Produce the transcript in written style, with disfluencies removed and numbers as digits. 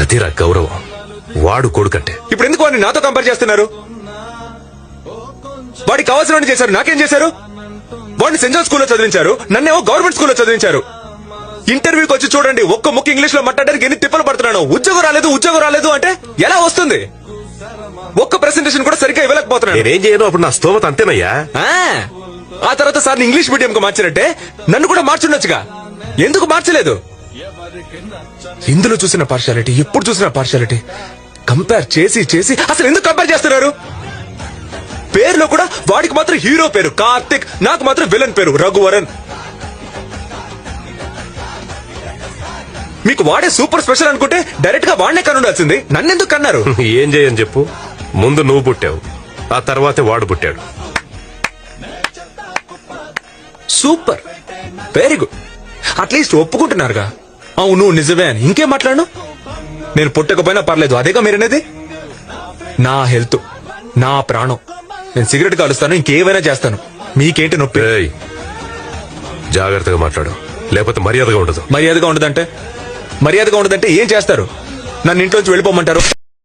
అదిరా గౌరవం. వాడు కొడుకంటే. ఇప్పుడు ఎందుకు వాడిని నాతో కంపేర్ చేస్తున్నారు? వాడికి కావాల్సిన చేశారు, నాకేం చేశారు? వాడిని సెంట్ జాన్ స్కూల్లో చదివించారు, నన్నేమో గవర్నమెంట్ స్కూల్లో చదివించారు. ఇంటర్వ్యూకి వచ్చి చూడండి, ఒక్క ముక్క ఇంగ్లీష్ లో మాట్లాడడానికి ఎన్ని తిప్పలు పడుతున్నాను. ఉద్యోగం రాలేదు అంటే ఎలా వస్తుంది? ఒక్క ప్రెసెంటేషన్ కూడా సరిగ్గా ఇవ్వలేకపోతున్నాను. నేనేం చేయను, అప్పుడు నా స్తోమత అంతేనయ్యా. ఆ తర్వాత సార్ ఇంగ్లీష్ మీడియం కు మార్చినట్టే నన్ను కూడా మార్చుండొచ్చుగా. ఎందుకు మార్చలేదు? ఇందులో చూసిన పార్షాలిటీ, ఎప్పుడు చూసిన పార్షాలిటీ. కంపేర్ చేసి చేసి అసలు ఎందుకు కంపేర్ చేస్తున్నారు? పేరులో కూడా వాడికి మాత్రం హీరో పేరు కార్తిక్, నాకు మాత్రం విలన్ పేరు రఘువరన్. మీకు వాడే సూపర్ స్పెషల్ అనుకుంటే డైరెక్ట్ గా వాడినే కనుండాల్సింది. నన్నెందుకు కన్నారు? ఏం చేయని చెప్పు. ముందు నువ్వు పుట్టావు, ఆ తర్వాతే వాడు పుట్టాడు. Super, very good. అట్లీస్ట్ ఒప్పుకుంటున్నారుగా. అవును నిజమే అని. ఇంకేం మాట్లాడను? నేను పుట్టకపోయినా పర్లేదు, అదేగా మీరనేది. నా హెల్త్, నా ప్రాణం. నేను సిగరెట్ కాలుస్తాను, ఇంకేమైనా చేస్తాను. మీకేంటి నొప్పి? జాగ్రత్తగా మాట్లాడు, లేకపోతే మర్యాదగా ఉండదు. మర్యాదగా ఉండదంటే ఏం చేస్తారు? నన్ను ఇంట్లోంచి వెళ్ళిపోమంటారు?